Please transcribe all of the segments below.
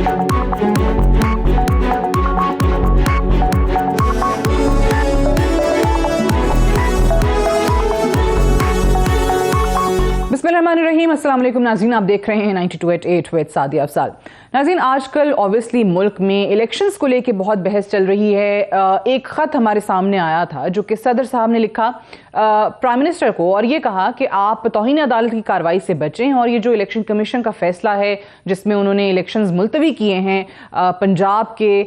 बिस्मिल्लाहिर्रहमानिर्रहीम, अस्सलाम वालेकुम नाज़रीन, आप देख रहे हैं 92.8 विद सादिया अफसाल। नाज़रीन, आजकल ऑब्वियसली मुल्क में इलेक्शंस को लेके बहुत बहस चल रही है। एक ख़त हमारे सामने आया था जो कि सदर साहब ने लिखा प्राइम मिनिस्टर को, और ये कहा कि आप तौहीन अदालत की कार्रवाई से बचें, और ये जो इलेक्शन कमीशन का फैसला है जिसमें उन्होंने इलेक्शंस मुलतवी किए हैं पंजाब के,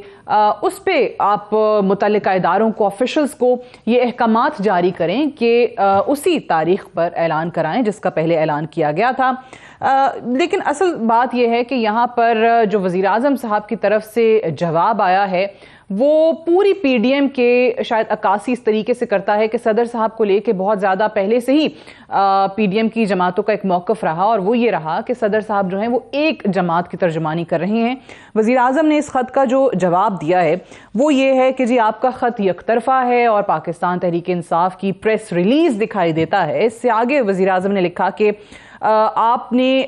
उस पर आप मुतल्लिका इदारों को, ऑफिशल्स को ये अहकामात जारी करें कि उसी तारीख पर ऐलान कराएं जिसका पहले ऐलान किया गया था। लेकिन असल बात यह है कि यहाँ पर जो वज़ीर आज़म साहब की तरफ से जवाब आया है वो पूरी पीडीएम के शायद अक्कासी इस तरीके से करता है कि सदर साहब को लेके बहुत ज़्यादा पहले से ही पीडीएम की जमातों का एक मौक़िफ़ रहा, और वो ये रहा कि सदर साहब जो हैं वो एक जमात की तर्जुमानी कर रहे हैं। वज़ीर आज़म ने इस ख़त का जो जवाब दिया है वो ये है कि जी आपका ख़त यकतरफ़ा है, और पाकिस्तान तहरीक इंसाफ की प्रेस रिलीज़ दिखाई देता है। इससे आगे वज़ीर आज़म ने लिखा कि आपने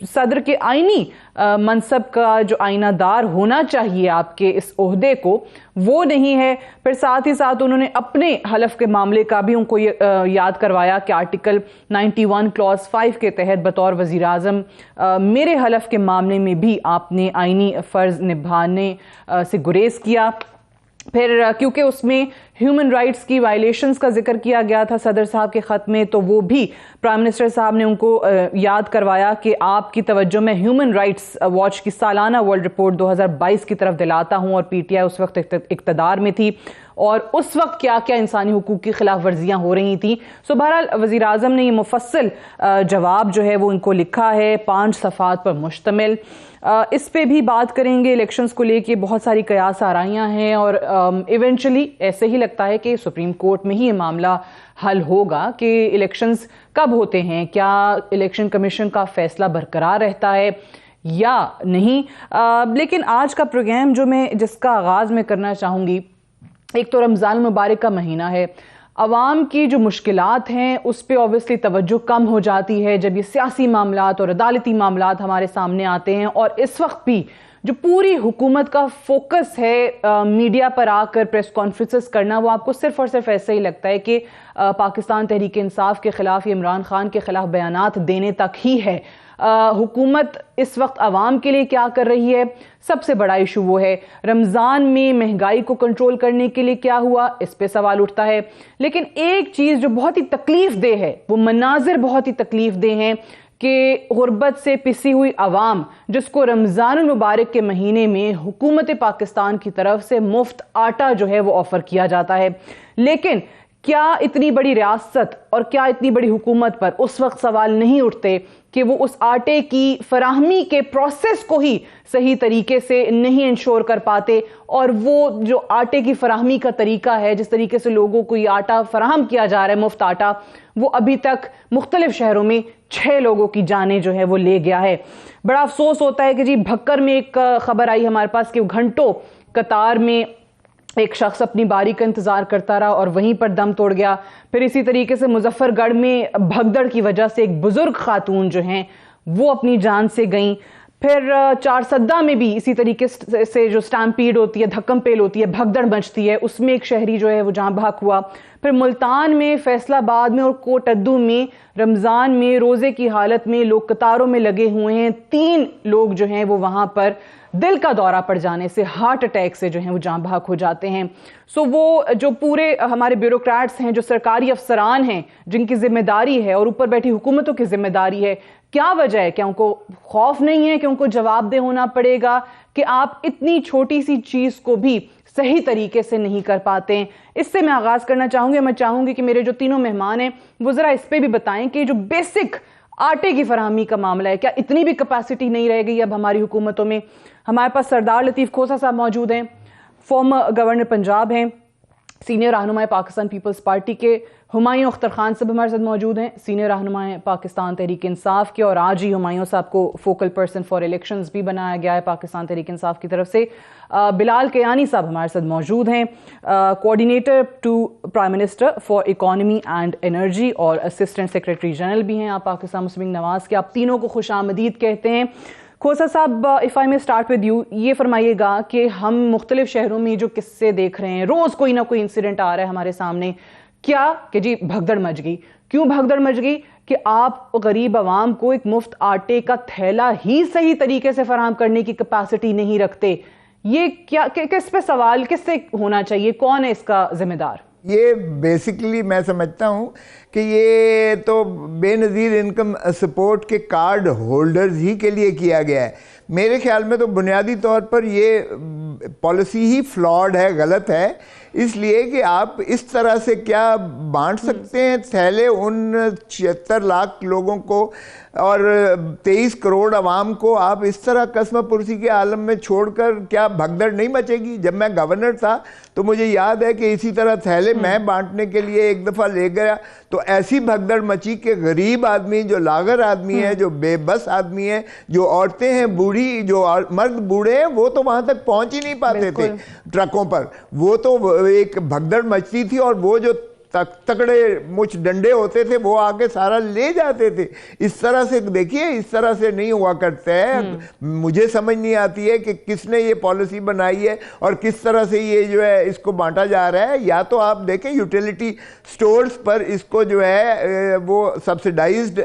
सदर के आईनी मनसब का जो आईनादार होना चाहिए आपके इस ओहदे को, वो नहीं है। फिर साथ ही साथ उन्होंने अपने हलफ के मामले का भी उनको याद करवाया कि आर्टिकल 91 क्लॉज 5 के तहत बतौर वज़ीर आज़म मेरे हलफ के मामले में भी आपने आईनी फ़र्ज़ निभाने से गुरेज किया। फिर क्योंकि उसमें ह्यूमन राइट्स की वायलेशंस का जिक्र किया गया था सदर साहब के ख़त में, तो वो भी प्राइम मिनिस्टर साहब ने उनको याद करवाया कि आपकी तवज्जो में ह्यूमन राइट्स वॉच की सालाना वर्ल्ड रिपोर्ट 2022 की तरफ दिलाता हूँ, और पीटीआई उस वक्त इक़्तिदार में थी और उस वक्त क्या क्या इंसानी हुकूक की खिलाफ वर्जियाँ हो रही थी। सो बहरहाल वज़ीर आज़म ने ये मुफस्सल जवाब जो है वो इनको लिखा है, 5 सफ़ात पर मुश्तमिल। इस पे भी बात करेंगे। इलेक्शंस को लेके बहुत सारी कयास आराइयाँ हैं, और इवेंचुअली ऐसे ही लगता है कि सुप्रीम कोर्ट में ही ये मामला हल होगा कि इलेक्शंस कब होते हैं, क्या इलेक्शन कमीशन का फैसला बरकरार रहता है या नहीं। लेकिन आज का प्रोग्राम जो मैं जिसका आगाज़ में करना चाहूँगी, एक तो रमज़ान मुबारक का महीना है, अवाम की जो मुश्किलात हैं उस पर ऑब्वियसली तवज्जो कम हो जाती है जब ये सियासी मामलात और अदालती मामलात हमारे सामने आते हैं। और इस वक्त भी जो पूरी हुकूमत का फोकस है मीडिया पर आकर प्रेस कॉन्फ्रेंसेस करना, वो आपको सिर्फ और सिर्फ ऐसे ही लगता है कि पाकिस्तान तहरीक इंसाफ के ख़िलाफ़, इमरान खान के ख़िलाफ़ बयानात देने तक ही है। हुकूमत इस वक्त आवाम के लिए क्या कर रही है, सबसे बड़ा इशू वो है। रमज़ान में महंगाई को कंट्रोल करने के लिए क्या हुआ, इस पे सवाल उठता है। लेकिन एक चीज़ जो बहुत ही तकलीफ दे है, वो मनाजिर बहुत ही तकलीफ दे हैं कि गुर्बत से पिसी हुई आवाम जिसको रमज़ान मुबारक के महीने में हुकूमत पाकिस्तान की तरफ से मुफ्त आटा जो है वो ऑफ़र किया जाता है। लेकिन क्या इतनी बड़ी रियासत और क्या इतनी बड़ी हुकूमत पर उस वक्त सवाल नहीं उठते कि वो उस आटे की फराहमी के प्रोसेस को ही सही तरीके से नहीं इंश्योर कर पाते, और वो जो आटे की फराहमी का तरीका है, जिस तरीके से लोगों को ये आटा फराहम किया जा रहा है मुफ्त आटा, वो अभी तक मुख्तलिफ शहरों में 6 लोगों की जानें जो है वो ले गया है। बड़ा अफसोस होता है कि जी भक्कर में एक खबर आई हमारे पास कि घंटों कतार में एक शख्स अपनी बारी का इंतजार करता रहा और वहीं पर दम तोड़ गया। फिर इसी तरीके से मुजफ्फरगढ़ में भगदड़ की वजह से एक बुजुर्ग खातून जो हैं वो अपनी जान से गईं। फिर चारसद्दा में भी इसी तरीके से जो स्टैम्पीड होती है, धक्कम पेल होती है, भगदड़ मचती है, उसमें एक शहरी जो है वो जाँ बहक हुआ। फिर मुल्तान में, फैसलाबाद में और कोटद्दू में रमज़ान में रोज़े की हालत में लोग कतारों में लगे हुए हैं। 3 लोग जो हैं वो वहाँ पर दिल का दौरा पड़ जाने से, हार्ट अटैक से जो हैं वो जाँ बहक हो जाते हैं। सो वो जो पूरे हमारे ब्यूरोक्रेट्स हैं, जो सरकारी अफसरान हैं, जिनकी जिम्मेदारी है और ऊपर बैठी हुकूमतों की जिम्मेदारी है, क्या वजह है? क्या उनको खौफ नहीं है कि उनको जवाबदेह होना पड़ेगा कि आप इतनी छोटी सी चीज़ को भी सही तरीके से नहीं कर पाते हैं? इससे मैं आगाज़ करना चाहूँगी। मैं चाहूँगी कि मेरे जो तीनों मेहमान हैं वो ज़रा इस पर भी बताएं कि जो बेसिक आटे की फराहमी का मामला है, क्या इतनी भी कैपेसिटी नहीं रह गई अब हमारी हुकूमतों में? हमारे पास सरदार लतीफ़ खोसा साहब मौजूद हैं, फॉर्मर गवर्नर पंजाब हैं, सीनियर रहनुमा पाकिस्तान पीपल्स पार्टी के। हुमायूं अख्तर खान साहब हमारे साथ मौजूद हैं, सीनियर रहनुमा पाकिस्तान तहरीक इंसाफ के, और आज ही हुमायूं साहब को फोकल पर्सन फॉर इलेक्शंस भी बनाया गया है पाकिस्तान तहरीक इंसाफ की तरफ से। बिलाल कियानी साहब हमारे साथ मौजूद हैं, coordinator to prime minister for economy and energy और असिस्टेंट सेक्रेटरी जनरल भी हैं आप पाकिस्तान मुस्लिम लीग नवाज के। आप तीनों को खुश आमदीद कहते हैं। खोसा साहब, if I may start with you, ये फरमाइएगा कि हम मुख्तलिफ शहरों में जो किस्से देख रहे हैं, रोज़ कोई ना कोई इंसिडेंट आ रहा है हमारे सामने, क्या कि जी भगदड़ मच गई। क्यों भगदड़ मच गई? कि आप गरीब आवाम को एक मुफ्त आटे का थैला ही सही तरीके से फराहम करने की कैपेसिटी नहीं रखते। ये क्या, किस पे सवाल किससे होना चाहिए? कौन है इसका जिम्मेदार? ये बेसिकली मैं समझता हूँ कि ये तो बेनज़ीर इनकम सपोर्ट के कार्ड होल्डर्स ही के लिए किया गया है। मेरे ख्याल में तो बुनियादी तौर पर ये पॉलिसी ही फ्लॉड है, गलत है, इसलिए कि आप इस तरह से क्या बांट सकते हैं थैले उन 76 लाख लोगों को और 23 करोड़ आवाम को आप इस तरह कसम पुरसी के आलम में छोड़कर, क्या भगदड़ नहीं मचेगी? जब मैं गवर्नर था तो मुझे याद है कि इसी तरह थैले मैं बांटने के लिए एक दफ़ा ले गया तो ऐसी भगदड़ मची कि गरीब आदमी, जो लागर आदमी है, जो बेबस आदमी है, जो औरतें हैं बूढ़ी, जो मर्द बूढ़े हैं, वो तो वहाँ तक पहुँच ही नहीं पाते थे ट्रकों पर। वो तो एक भगदड़ मचती थी और वो जो तकड़े मुछ डंडे होते थे वो आके सारा ले जाते थे। इस तरह से देखिए, इस तरह से नहीं हुआ करते हैं। मुझे समझ नहीं आती है कि किसने ये पॉलिसी बनाई है और किस तरह से ये जो है इसको बांटा जा रहा है। या तो आप देखें यूटिलिटी स्टोर्स पर इसको जो है वो सब्सिडाइज्ड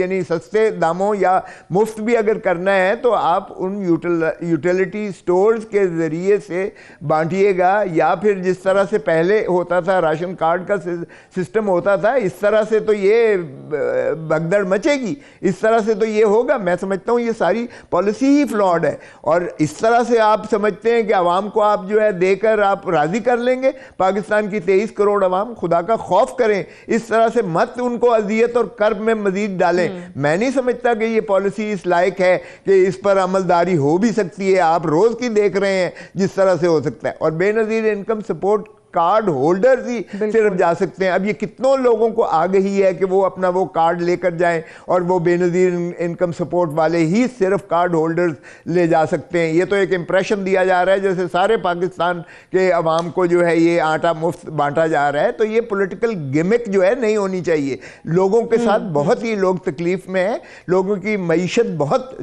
यानी सस्ते दामों या मुफ्त भी अगर करना है तो आप उन यूटिलिटी स्टोर्स के ज़रिए से बांटिएगा, या फिर जिस तरह से पहले होता था राशन कार्ड का सिस्टम होता था, इस तरह से तो ये भगदड़ मचेगी, इस तरह से तो ये होगा। मैं समझता हूँ ये सारी पॉलिसी ही फ्लॉड है। और इस तरह से आप समझते हैं कि आवाम को आप जो है देकर आप राज़ी कर लेंगे। पाकिस्तान की 23 करोड़ आवाम, खुदा का खौफ करें, इस तरह से मत उनको अजियत और कर्ब में मजीद डालें। मैं नहीं समझता कि ये पॉलिसी इस लायक है कि इस पर अमलदारी हो भी सकती है। आप रोज़ की देख रहे हैं जिस तरह से हो सकता है। और Benazir income support card holders ही सिर्फ जा सकते हैं। अब ये कितनों लोगों को आ गई है कि वो अपना वो कार्ड लेकर जाएं और वो बेनज़ीर इनकम सपोर्ट वाले ही सिर्फ कार्ड होल्डर्स ले जा सकते हैं। ये तो एक इंप्रेशन दिया जा रहा है जैसे सारे पाकिस्तान के अवाम को जो है ये आटा मुफ्त बांटा जा रहा है। तो ये पॉलिटिकल गिमिक जो है नहीं होनी चाहिए। लोगों के साथ बहुत ही लोग तकलीफ में हैं, लोगों की मईशत बहुत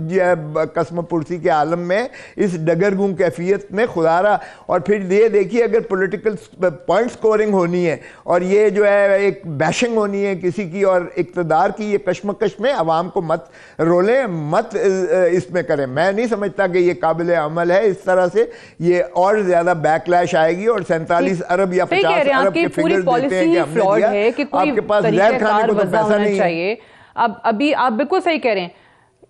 कसम पुरसी के आलम में, इस डगरगूं कैफियत में खुदारा। और फिर ये देखिए, अगर पॉलिटिकल पॉइंट स्कोरिंग होनी है और ये जो है एक बैशिंग होनी है किसी की और इक़्तिदार की, ये कश्मकश में आवाम को मत रोलें, मत इसमें करें। मैं नहीं समझता कि ये काबिल अमल है। इस तरह से ये और ज्यादा बैकलैश आएगी और 47 अरब या 50 अरब के फिगर्स देते हैं कि हमने दिया, आपके पास जहर खाने को तो पैसा नहीं है। अब अभी आप बिल्कुल सही कह रहे हैं,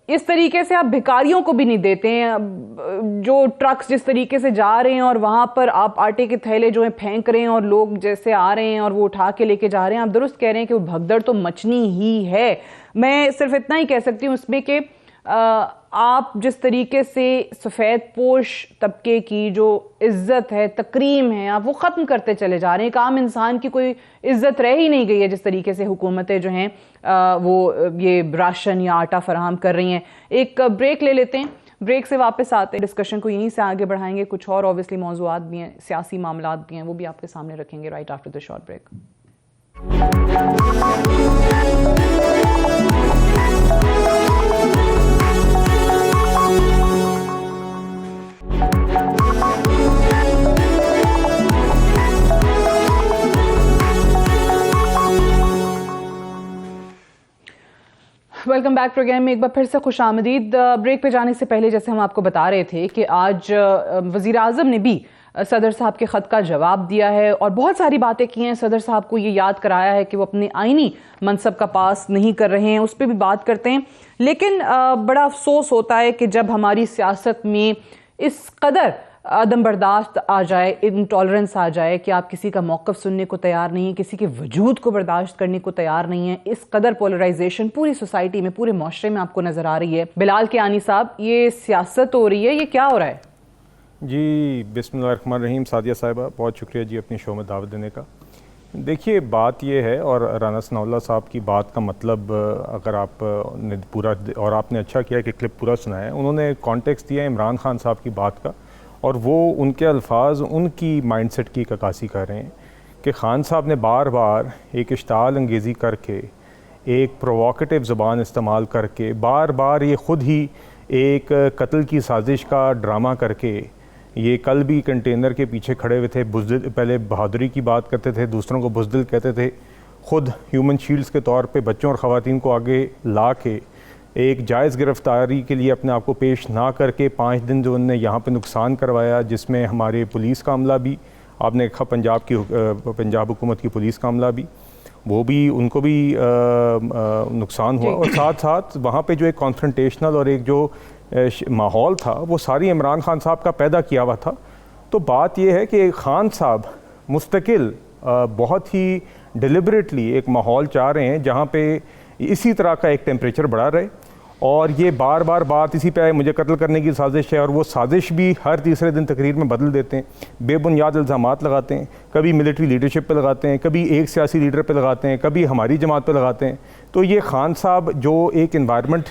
इस तरीके से आप भिखारियों को भी नहीं देते हैं। जो ट्रक्स जिस तरीके से जा रहे हैं और वहां पर आप आटे के थैले जो है फेंक रहे हैं और लोग जैसे आ रहे हैं और वो उठा के लेके जा रहे हैं, आप दुरुस्त कह रहे हैं कि वो भगदड़ तो मचनी ही है। मैं सिर्फ इतना ही कह सकती हूँ इसमें कि आप जिस तरीके से सफ़ेद पोश तबके की जो इज़्ज़त है, तकरीम है, आप वो ख़त्म करते चले जा रहे हैं। एक आम इंसान की कोई इज़्ज़त रह ही नहीं गई है जिस तरीके से हुकूमतें जो हैं वो ये राशन या आटा फराहम कर रही हैं। एक ब्रेक ले लेते हैं, ब्रेक से वापस आते हैं, डिस्कशन को यहीं से आगे बढ़ाएंगे। कुछ और ऑब्वियसली मौज़ूआत भी हैं, सियासी मामलात भी हैं, वो भी आपके सामने रखेंगे right after the short break. Welcome back programme में एक बार फिर से खुश आमदीद। ब्रेक पे जाने से पहले जैसे हम आपको बता रहे थे कि आज वज़ीर आज़म ने भी सदर साहब के ख़त का जवाब दिया है और बहुत सारी बातें की हैं। सदर साहब को ये याद कराया है कि वो अपने आइनी मनसब का पास नहीं कर रहे हैं, उस पर भी बात करते हैं। लेकिन बड़ा अफसोस होता है कि जब हमारी सियासत में इस कदर अदम बर्दाश्त आ जाए, इंटॉलरेंस आ जाए कि आप किसी का मौक़िफ़ सुनने को तैयार नहीं है, किसी के वजूद को बर्दाश्त करने को तैयार नहीं है। इस कदर पोलराइजेशन पूरी सोसाइटी में, पूरे माशरे में आपको नज़र आ रही है। बिलाल कियानी साहब, ये सियासत हो रही है, ये क्या हो रहा है? जी बिस्मिल्लाहिर्रहमानिर्रहीम। सादिया साहिबा बहुत शुक्रिया जी अपनी शो में दावत देने का। देखिए बात ये है, और राना सनाउल्लाह साहब की बात का मतलब अगर आप ने पूरा, और आपने अच्छा किया कि क्लिप पूरा सुनाया, उन्होंने कॉन्टेक्स्ट दिया इमरान खान साहब की बात का, और वो उनके अल्फाज उनकी माइंडसेट की ककासी कर रहे हैं कि खान साहब ने बार बार एक इश्ताल अंगेज़ी करके, एक प्रोवोकेटिव ज़ुबान इस्तेमाल करके बार बार ये ख़ुद ही एक कत्ल की साजिश का ड्रामा करके ये कल भी कंटेनर के पीछे खड़े हुए थे, बुज़दिल, पहले बहादुरी की बात करते थे, दूसरों को बुज़दिल कहते थे, ख़ुद ह्यूमन शील्ड्स के तौर पे बच्चों और ख़वातीन को आगे ला के एक जायज़ गिरफ्तारी के लिए अपने आप को पेश ना करके 5 दिन जो उन्होंने यहाँ पे नुकसान करवाया, जिसमें हमारे पुलिस का अमला भी, आपने देखा पंजाब हुकूमत की पुलिस का अमला भी, वो भी उनको भी नुकसान हुआ, और साथ साथ वहाँ पे जो एक कॉन्फ्रंटेशनल और एक जो माहौल था वो सारी इमरान खान साहब का पैदा किया हुआ था। तो बात यह है कि खान साहब मुस्तकिल बहुत ही डिलिबरेटली एक माहौल चाह रहे हैं जहाँ पे इसी तरह का एक टेम्परेचर बढ़ा रहे, और ये बार बार बात इसी पे आए मुझे कत्ल करने की साजिश है, और वो साजिश भी हर तीसरे दिन तकरीर में बदल देते हैं, बेबुनियाद इल्ज़ामात लगाते हैं, कभी मिलिट्री लीडरशिप पे लगाते हैं, कभी एक सियासी लीडर पे लगाते हैं, कभी हमारी जमात पे लगाते हैं। तो ये खान साहब जो एक इन्वायरमेंट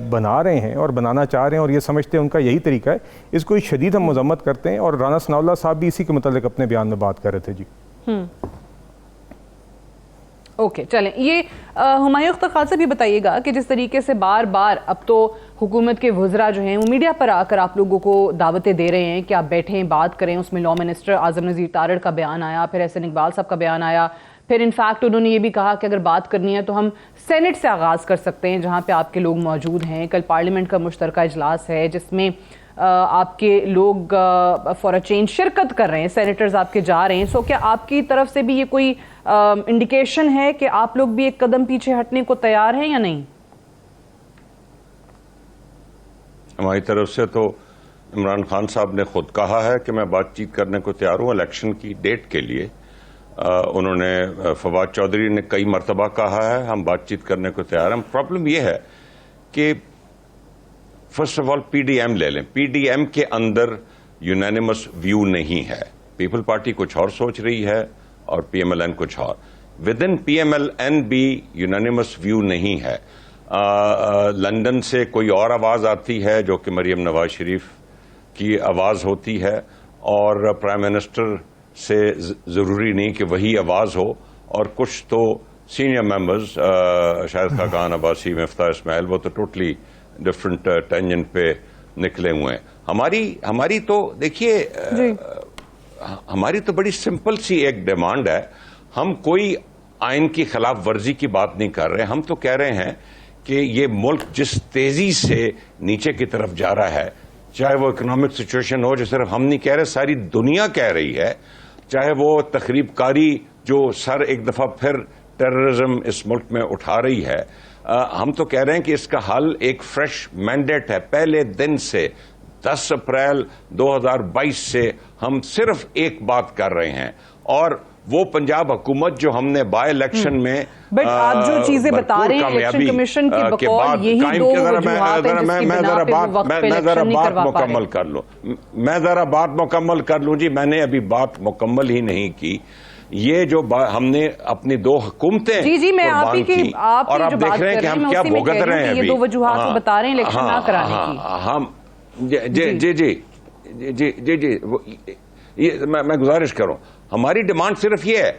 बना रहे हैं और बनाना चाह रहे हैं, और ये समझते हैं उनका यही तरीका है, इसको शदीद हम मजम्मत करते हैं, और राना सनाउल्लाह साहब भी इसी के मतलब अपने बयान में बात कर रहे थे जी। ओके, चलें, ये हुमायूं अख्तर खान से भी बताइएगा कि जिस तरीके से बार बार अब तो हुकूमत के वज़रा जो हैं वो मीडिया पर आकर आप लोगों को दावतें दे रहे हैं कि आप बैठें बात करें, उसमें लॉ मिनिस्टर आज़म नज़ीर तारड़ का बयान आया, फिर एहसन इकबाल साहब का बयान आया, फिर इनफैक्ट उन्होंने ये भी कहा कि अगर बात करनी है तो हम सेनेट से आगाज़ कर सकते हैं जहाँ पे आपके लोग मौजूद हैं। कल पार्लियामेंट का मुश्तरका इजलास है जिसमें आपके लोग फॉर अ चेंज शिरकत कर रहे हैं, सेनेटर्स आपके जा रहे हैं। सो क्या आपकी तरफ से भी ये कोई इंडिकेशन है कि आप लोग भी एक कदम पीछे हटने को तैयार हैं या नहीं? हमारी तरफ से तो इमरान खान साहब ने खुद कहा है कि मैं बातचीत करने को तैयार हूं इलेक्शन की डेट के लिए। उन्होंने फवाद चौधरी ने कई मरतबा कहा है हम बातचीत करने को तैयार हैं। प्रॉब्लम यह है कि फर्स्ट ऑफ ऑल पीडीएम ले लें, पीडीएम के अंदर यूनानिमस व्यू नहीं है, पीपल पार्टी कुछ और सोच रही है और पीएमएलएन कुछ और, विद इन पीएमएलएन भी यूनानिमस व्यू नहीं है। लंदन से कोई और आवाज आती है जो कि मरियम नवाज शरीफ की आवाज होती है, और प्राइम मिनिस्टर से जरूरी नहीं कि वही आवाज हो, और कुछ तो सीनियर मेंबर्स शाहिद खाकान अब्बासी, मिफ्ताह इस्माइल, वो तो टोटली डिफरेंट टेंजेंट पे निकले हुए हैं। हमारी तो देखिए हमारी तो बड़ी सिंपल सी एक डिमांड है। हम कोई आइन की खिलाफ वर्जी की बात नहीं कर रहे, हम तो कह रहे हैं कि ये मुल्क जिस तेजी से नीचे की तरफ जा रहा है, चाहे वो इकोनॉमिक सिचुएशन हो जो सिर्फ हम नहीं कह रहे, सारी दुनिया कह रही है, चाहे वो तखरीबकारी जो सर एक दफा फिर टेररिज्म इस मुल्क में उठा रही है, हम तो कह रहे हैं कि इसका हल एक फ्रेश मैंडेट है। पहले दिन से 10 अप्रैल 2022 से हम सिर्फ एक बात कर रहे हैं, और वो पंजाब हुकूमत जो हमने बाय इलेक्शन में बट आप जो चीजें बता रहे हैं इलेक्शन कमीशन की बकौल यही दो वजूहात हैं जिसकी बिना पे वो वक्त पे इलेक्शन नहीं करवा पा रहे। मैं जरा बात मुकम्मल कर लूं जी, मैंने अभी बात मुकम्मल ही नहीं की। ये जो हमने अपनी दो हुकूमतें जी मैं आप ही की और आप देख रहे हैं कि हम क्या भुगत रहे हैं, ये दो वजूहात बता रहे हैं इलेक्शन ना कराने की। हम जी ये मैं गुजारिश करूं, हमारी डिमांड सिर्फ ये है,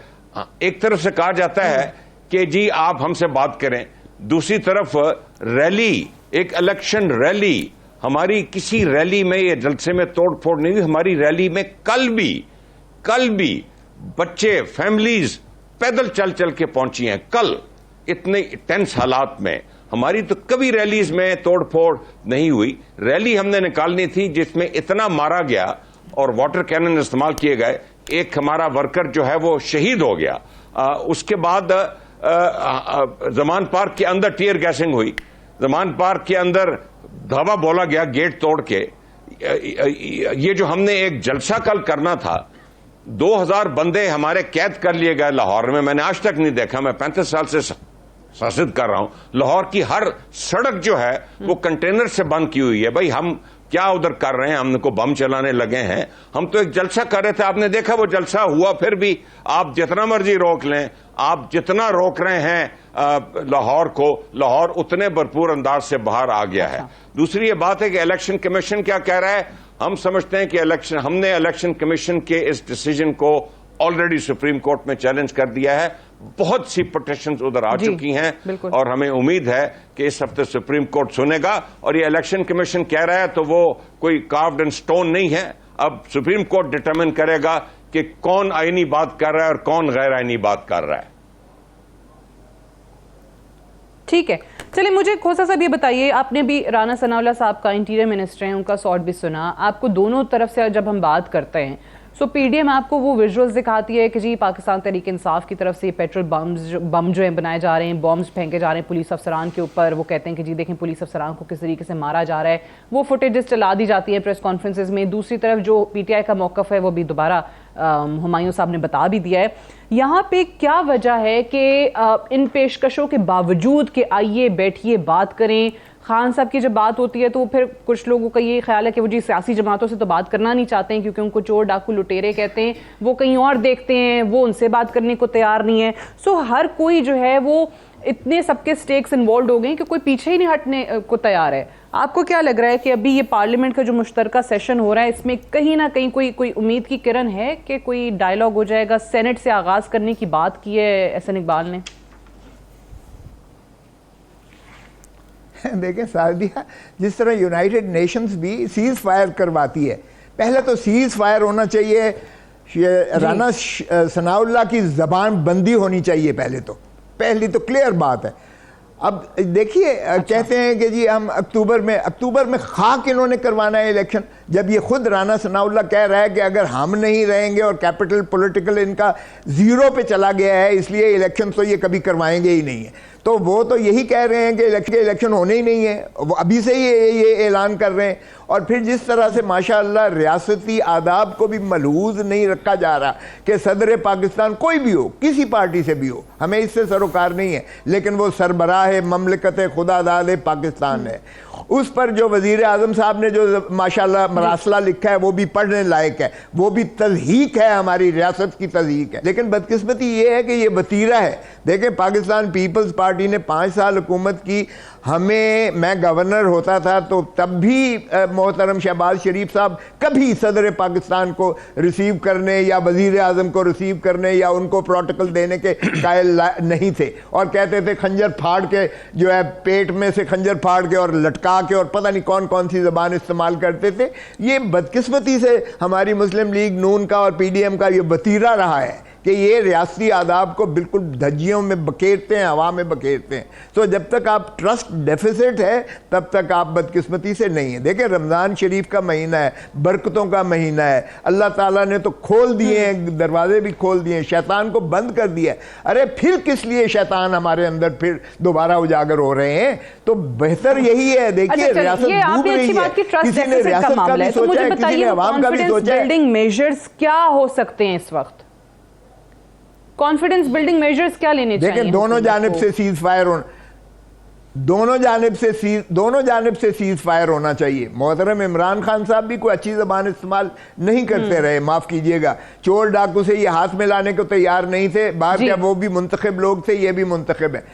एक तरफ से कहा जाता है कि जी आप हमसे बात करें, दूसरी तरफ रैली, एक इलेक्शन रैली, हमारी किसी रैली में ये जलसे में तोड़ फोड़ नहीं हुई। हमारी रैली में कल भी बच्चे, फैमिलीज पैदल चल चल के पहुंची हैं। कल इतने टेंस हालात में हमारी तो कभी रैलीज में तोड़ फोड़ नहीं हुई। रैली हमने निकालनी थी जिसमें इतना मारा गया और वाटर कैनन इस्तेमाल किए गए, एक हमारा वर्कर जो है वो शहीद हो गया। उसके बाद जमान पार्क के अंदर टीयर गैसिंग हुई, जमान पार्क के अंदर धावा बोला गया गेट तोड़ के। ये जो हमने एक जलसा कल करना था, 2000 बंदे हमारे कैद कर लिए गए लाहौर में। मैंने आज तक नहीं देखा, मैं 35 साल से शासित कर रहा हूं। लाहौर की हर सड़क जो है वो कंटेनर से बंद की हुई है। भाई हम क्या उधर कर रहे हैं, हमको बम चलाने लगे हैं? हम तो एक जलसा कर रहे थे, आपने देखा वो जलसा हुआ। फिर भी आप जितना मर्जी रोक लें, आप जितना रोक रहे हैं लाहौर को, लाहौर उतने भरपूर अंदाज से बाहर आ गया है। दूसरी ये बात है कि इलेक्शन कमीशन क्या कह रहा है। हम समझते हैं कि हमने इलेक्शन कमीशन के इस डिसीजन को ऑलरेडी सुप्रीम कोर्ट में चैलेंज कर दिया है, बहुत सी पिटीशंस उधर आ चुकी हैं और हमें उम्मीद है कि इस हफ्ते सुप्रीम कोर्ट सुनेगा। और ये इलेक्शन कमीशन कह रहा है तो वो कोई कार्व्ड इन स्टोन नहीं है, अब सुप्रीम कोर्ट डिटरमिन करेगा कि कौन आईनी बात कर रहा है और कौन गैर आईनी बात कर रहा है। ठीक है, चलिए मुझे खोसा साहब ये बताइए, आपने भी राना सनाउल्लाह साहब का इंटीरियर मिनिस्टर हैं, उनका शॉट भी सुना, आपको दोनों तरफ से जब हम बात करते हैं सो पीडीएम आपको वो विजुअल्स दिखाती है कि जी पाकिस्तान तहरीक इंसाफ की तरफ से पेट्रोल बम जो है बनाए जा रहे हैं, बॉम्ब्स फेंके जा रहे हैं पुलिस अफसरान के ऊपर, वो कहते हैं कि जी देखें पुलिस अफसरान को किस तरीके से मारा जा रहा है, वो फुटेजेस चला दी जाती है प्रेस कॉन्फ्रेंसेज में। दूसरी तरफ जो पीटीआई का मौकफ है वो भी दोबारा हुमायूं साहब ने बता भी दिया है। यहाँ पे क्या वजह है कि इन पेशकशों के बावजूद कि आइए बैठिए बात करें, खान साहब की जब बात होती है तो फिर कुछ लोगों का ये ख्याल है कि वो जी सियासी जमातों से तो बात करना नहीं चाहते हैं क्योंकि उनको चोर डाकू लुटेरे कहते हैं, वो कहीं और देखते हैं, वो उनसे बात करने को तैयार नहीं है। सो हर कोई जो है वो इतने सबके स्टेक्स इन्वॉल्व हो गए कि कोई पीछे ही नहीं हटने को तैयार है। आपको क्या लग रहा है कि अभी ये पार्लियामेंट का जो मुश्तरका सेशन हो रहा है इसमें कहीं ना कहीं कोई उम्मीद की किरण है कि कोई डायलॉग हो जाएगा? सेनेट से आगाज करने की बात की है एहसन इकबाल ने। देखें सादिया, जिस तरह यूनाइटेड नेशंस भी सीज फायर करवाती है, पहले तो सीज फायर होना चाहिए, राना सनाउल्लाह की जबान बंदी होनी चाहिए, पहली तो क्लियर बात है। अब देखिए कहते हैं कि जी हम अक्टूबर में खाक इन्होंने करवाना है इलेक्शन, जब ये खुद राना सनाउल्लाह कह रहा है कि अगर हम नहीं रहेंगे और कैपिटल पॉलिटिकल इनका जीरो पे चला गया है इसलिए इलेक्शन तो ये कभी करवाएंगे ही नहीं है। तो वो तो यही कह रहे हैं कि इलेक्शन होने ही नहीं है, वो अभी से ही ये ऐलान कर रहे हैं। और फिर जिस तरह से माशाअल्लाह रियासती आदाब को भी मलहूज नहीं रखा जा रहा कि सदर पाकिस्तान कोई भी हो, किसी पार्टी से भी हो, हमें इससे सरोकार नहीं है, लेकिन वो सरबराह ममलकत खुदादाद पाकिस्तान है। उस पर जो वजीर आजम साहब ने जो माशाअल्लाह मरासला लिखा है वो भी पढ़ने लायक है, वो भी तज़हीक है, हमारी रियासत की तज़हीक है। लेकिन बदकिस्मती ये है कि ये वतीरा है। देखें पाकिस्तान पीपल्स पार्टी ने 5 साल हुकूमत की, मैं गवर्नर होता था तो तब भी मोहतरम शहबाज शरीफ साहब कभी सदर पाकिस्तान को रिसीव करने या वजीर आजम को रिसीव करने या उनको प्रोटोकॉल देने के कायल नहीं थे, और कहते थे खंजर फाड़ के जो है पेट में से खंजर फाड़ के और लटका के और पता नहीं कौन कौन सी ज़बान इस्तेमाल करते थे। ये बदकिस्मती से हमारी मुस्लिम लीग नून का और पीडीएम का ये वतीरा रहा है कि ये रियासती आदाब को बिल्कुल धज्जियों में बखेरते हैं, हवा में बखेरते हैं। तो जब तक आप ट्रस्ट डेफिसिट है तब तक आप बदकिस्मती से नहीं है। देखिए रमज़ान शरीफ का महीना है, बरकतों का महीना है, अल्लाह ताला ने तो खोल दिए हैं, दरवाजे भी खोल दिए हैं, शैतान को बंद कर दिया है। अरे फिर किस लिए शैतान हमारे अंदर फिर दोबारा उजागर हो रहे हैं? तो बेहतर यही है। देखिए रियासत डूब रही है, किसी ने रियासत का भी सोचा है, किसी ने अवाम का भी सोचा है। बिल्डिंग मेजर्स क्या हो सकते हैं इस वक्त? कॉन्फिडेंस बिल्डिंग मेजर्स क्या लेने चाहिए? देखिए दोनों जानिब से सीज फायर होना चाहिए। मोहतरम इमरान खान साहब भी कोई अच्छी जबान इस्तेमाल नहीं करते रहे, माफ कीजिएगा, चोर डाकू से ये हाथ मिलाने को तैयार नहीं थे। बाहर क्या वो भी मुंतखब लोग थे, ये भी मुंतखब है।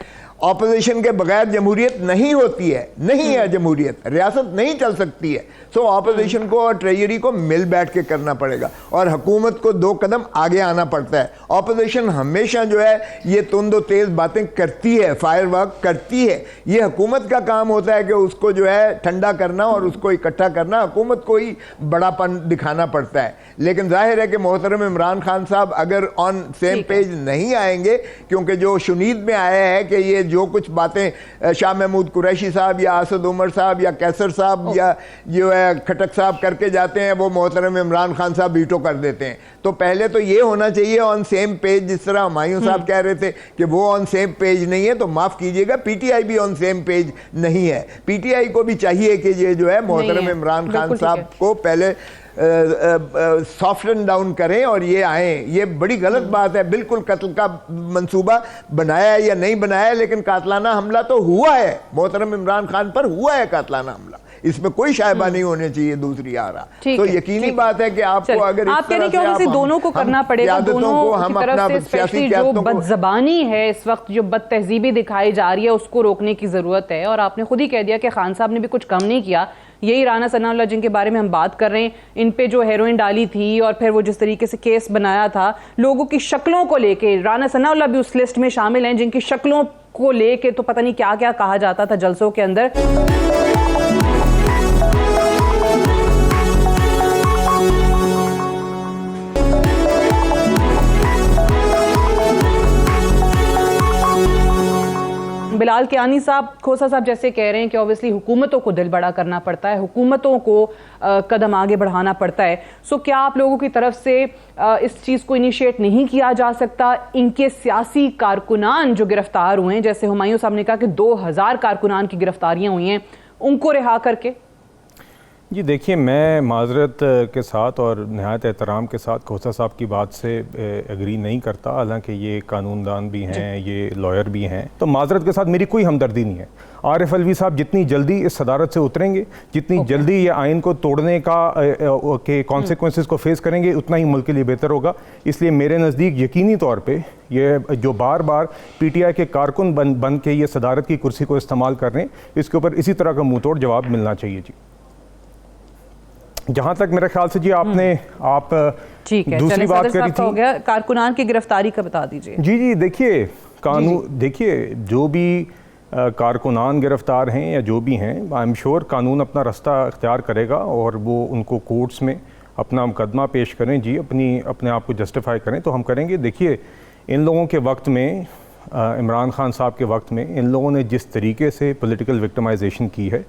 ऑपोजिशन के बगैर जमहूरियत नहीं होती है, नहीं है जमहूरियत, रियासत नहीं चल सकती है। सो ऑपोजिशन को और ट्रेजरी को मिल बैठ के करना पड़ेगा और हुकूमत को 2 कदम आगे आना पड़ता है। ऑपोजिशन हमेशा जो है ये तुंदो तेज बातें करती है, फायर वर्क करती है। ये हुकूमत का काम होता है कि उसको जो है ठंडा करना और उसको इकट्ठा करना, हुकूमत को ही बड़ापन दिखाना पड़ता है। लेकिन जाहिर है कि मोहतरम इमरान खान साहब अगर ऑन सेम पेज नहीं आएंगे, क्योंकि जो शुनीद में आया है कि ये जो कुछ बातें शाह महमूद कुरैशी साहब या असद उमर साहब या कैसर साहब या जो है खटक साहब करके जाते हैं, वो मोहतरम इमरान खान साहब वीटो कर देते हैं। तो पहले तो ये होना चाहिए ऑन सेम पेज, जिस तरह हुमायूं साहब कह रहे थे कि वो ऑन सेम पेज नहीं है, तो माफ कीजिएगा पीटीआई भी ऑन सेम पेज नहीं है। पीटीआई को भी चाहिए कि ये जो है मोहतरम इमरान खान साहब को पहले सॉफ्टन डाउन करें और ये आए। ये बड़ी गलत बात है, बिल्कुल कत्ल का मंसूबा बनाया है या नहीं बनाया है, लेकिन कातलाना हमला तो हुआ है, मोहतरम इमरान खान पर हुआ है कातलाना हमला, इसमें कोई शायबा नहीं होने चाहिए दूसरी आ रहा। तो यकीनी बात है कि आपको अगर आप कहने की दोनों को करना पड़ेगा, दोनों हम की तरफ से स्पेशली जो बदजबानी है इस वक्त, जो बद तहजीबी दिखाई जा रही है, उसको रोकने की जरूरत है। और आपने खुद ही कह दिया कि खान साहब ने भी कुछ कम नहीं किया यही राना सनाउल्लाह जिनके बारे में हम बात कर रहे हैं, इन पे जो हेरोइन डाली थी और फिर वो जिस तरीके से केस बनाया था, लोगों की शक्लों को लेके, राना सनाउल्लाह भी उस लिस्ट में शामिल हैं जिनकी शक्लों को लेके तो पता नहीं क्या क्या कहा जाता था जलसों के अंदर। बिलाल कियानी साहब, खोसा साहब जैसे कह रहे हैं कि ऑब्वियसली हुकूमतों को दिल बड़ा करना पड़ता है, हुकूमतों को कदम आगे बढ़ाना पड़ता है। सो क्या आप लोगों की तरफ से इस चीज़ को इनिशिएट नहीं किया जा सकता? इनके सियासी कारकुनान जो गिरफ्तार हुए हैं, जैसे हुमायूं साहब ने कहा कि 2000 कारकुनान की गिरफ्तारियां हुई हैं, उनको रिहा करके। जी देखिए, मैं माजरत के साथ और नहायत एहतराम के साथ खोसा साहब की बात से एग्री नहीं करता, हालांकि ये कानूनदान भी हैं, ये लॉयर भी हैं, तो माजरत के साथ मेरी कोई हमदर्दी नहीं है। आरिफ अलवी साहब जितनी जल्दी इस सदारत से उतरेंगे, जितनी जल्दी ये आइन को तोड़ने के कॉन्सिक्वेंसेस को फेस करेंगे, उतना ही मुल्क के लिए बेहतर होगा। इसलिए मेरे नज़दीक यकीनी तौर पे ये जो बार बार पीटीआई के कारकुन बन के ये सदारत की कुर्सी को इस्तेमाल कर रहे हैं, इसके ऊपर इसी तरह का मुँह तोड़ जवाब मिलना चाहिए। जी, जहाँ तक मेरे ख्याल से जी आप ठीक है, दूसरी बात करी थी, हो गया कारकुनान की गिरफ्तारी का बता दीजिए। जी देखिए, देखिए जो भी कारकुनान गिरफ्तार हैं या जो भी हैं, आई एम श्योर कानून अपना रास्ता अख्तियार करेगा और वो उनको कोर्ट्स में अपना मुकदमा पेश करें, जी अपने आप को जस्टिफाई करें, तो हम करेंगे। देखिए, इन लोगों के वक्त में, इमरान खान साहब के वक्त में, इन लोगों ने जिस तरीके से पॉलिटिकल विक्टिमाइजेशन की है,